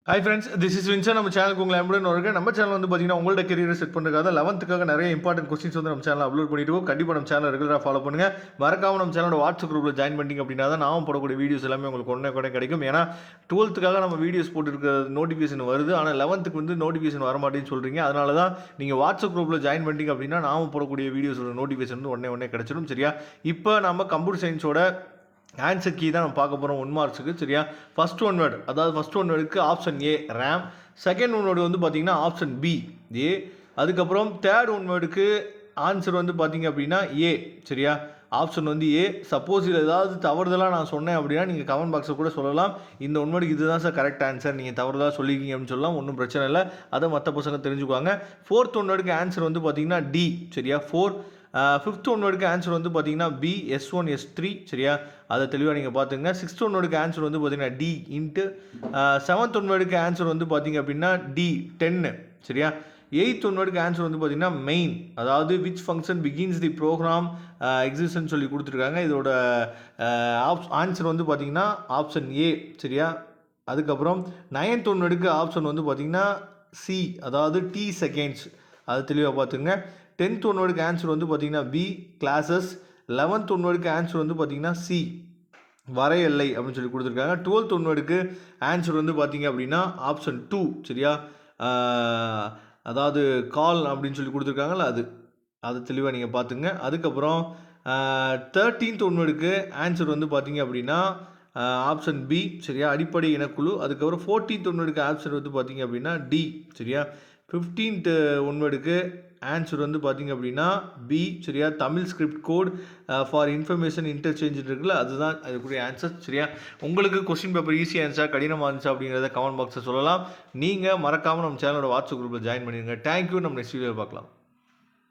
Hi friends, this is Vinson. நம்ம சேனலுக்கு உங்களை அன்புடன் வருக. நம்ம சேனல் வந்து பார்த்தீங்கன்னா உங்களோட கெரியரை செட் பண்ணுறதுக்காக 11th நிறைய இம்பார்ட்டன்ட் கொஸ்டின்ஸ் வந்து நம்ம சேனல் அப்லோட் பண்ணிட்டு இருக்கோம். கண்டிப்பாக நம்ம சேனல் ரெகுலராக ஃபாலோ பண்ணுங்கள். மறக்காம நம்ம சேனலோட வாட்ஸ்அப் குரூப்பில் ஜாயின் பண்ணிங்க அப்படின்னா தான் நான் போடக்கூடிய வீடியோஸ் எல்லாமே உங்களுக்கு உடனே கிடைக்கும். ஏன்னா 12th நம்ம வீடியோஸ் போட்டுருக்க நோட்டிஃபிகேஷன் வருது, ஆனால் 11th வந்து நோட்டிஃபிகேஷன் வர மாட்டேன்னு சொல்கிறீங்க. அதனால தான் நீங்கள் வாட்ஸ்அப் குரூப்பில் ஜாயின் பண்ணிட்டீங்க அப்படின்னா நான் போடக்கூடிய வீடியோஸோட நோட்டிஃபிகேஷன் வந்து உடனே கிடைச்சிடும். சரியா? இப்போ நம்ம கம்ப்யூட்டர் சயின்ஸோட ஆன்சர் கீ தான் நம்ம பார்க்க போகிறோம் 1 மார்க்ஸுக்கு. சரியா? ஃபர்ஸ்ட் ஒன் வேர்டு, அதாவது ஃபர்ஸ்ட் ஒன் வேர்டுக்கு option A RAM, second one word வந்து பார்த்தீங்கன்னா ஆப்ஷன் பி ஏ, அதுக்கப்புறம் தேர்ட் ஒன் வேர்டுக்கு ஆன்சர் வந்து பார்த்தீங்க அப்படின்னா ஏ. சரியா? ஆப்ஷன் வந்து ஏ. சப்போஸ் இதில் ஏதாவது தவறுதலாக நான் சொன்னேன் அப்படின்னா நீங்கள் கமெண்ட் பாக்ஸில் கூட சொல்லலாம். இந்த ஒன் வேர்டுக்கு இதுதான் சார் கரெக்ட் ஆன்சர், நீங்கள் தவறுதலாக சொல்லியிருக்கீங்க அப்படின்னு சொல்லலாம். ஒன்றும் பிரச்சனை இல்லை, அதை மற்ற பசங்க தெரிஞ்சுக்குவாங்க. ஃபோர்த் ஒன் வேர்டுக்கு ஆன்சர் வந்து பார்த்தீங்கன்னா டி. சரியா? 4. ஃபிஃப்த் ஒன் வேர்டுக்கு ஆன்சர் வந்து பார்த்தீங்கன்னா பி S1 S3. சரியா? அதை தெளிவாக நீங்கள் பார்த்துங்க. சிக்ஸ்த் ஒன் வேர்டுக்கு ஆன்சர் வந்து பார்த்தீங்கன்னா டி இன்ட்டு. செவன்த் ஒன் வேர்டுக்கு ஆன்சர் வந்து பார்த்தீங்க அப்படின்னா டி 10. சரியா? எயித் ஒன் வேர்டுக்கு ஆன்சர் வந்து பார்த்தீங்கன்னா மெயின், அதாவது which function begins the program எக்ஸிஸ்ட்னு சொல்லி கொடுத்துருக்காங்க. இதோட ஆன்சர் வந்து பார்த்தீங்கன்னா ஆப்ஷன் ஏ. சரியா? அதுக்கப்புறம் நைன்த் ஒன் வேர்டுக்கு ஆப்ஷன் வந்து பார்த்தீங்கன்னா சி, அதாவது டி செகண்ட்ஸ். அது தெளிவாக பார்த்துங்க. 10th ஒன் வேர்டுக்கு ஆன்சர் வந்து பார்த்தீங்கன்னா பி கிளாஸஸ். 11th ஒன் வேர்டுக்கு ஆன்சர் வந்து பார்த்தீங்கன்னா சி வரையல்லை அப்படின்னு சொல்லி கொடுத்துருக்காங்க. 12th ஒன் வேர்டுக்கு ஆன்சர் வந்து பார்த்தீங்க அப்படின்னா ஆப்ஷன் 2. சரியா? அதாவது கால் அப்படின்னு சொல்லி கொடுத்துருக்காங்கல்ல, அது தெளிவாக நீங்கள் பார்த்துங்க. அதுக்கப்புறம் 13th ஒன் வேர்டுக்கு ஆன்சர் வந்து பார்த்தீங்க அப்படின்னா ஆப்ஷன் பி. சரியா? அடிப்படை இனக்குழு. அதுக்கப்புறம் 14th ஒன் வேர்டுக்கு ஆன்சர் வந்து பார்த்தீங்க அப்படின்னா டி. சரியா? 15th ஒன் வேர்டுக்கு ஆன்சர் வந்து பார்த்தீங்க அப்படின்னா பி. சரியா? Tamil script code for information interchange இருக்குல்ல, அதுதான் அதுக்குரிய ஆன்சர். சரியா? உங்களுக்கு கொஸ்டின் பேப்பர் ஈஸியாக இருந்துச்சா கடினமாக இருந்துச்சா அப்படிங்கிறத கமெண்ட் பாக்ஸில் சொல்லலாம். நீங்கள் மறக்காமல் நம்ம சேனலோட வாட்ஸ்அப் குரூப்பில் ஜாயின் பண்ணிடுங்க. தேங்க்யூ. நம்ம நெக்ஸ்ட் வீடியோவில் பார்க்கலாம்.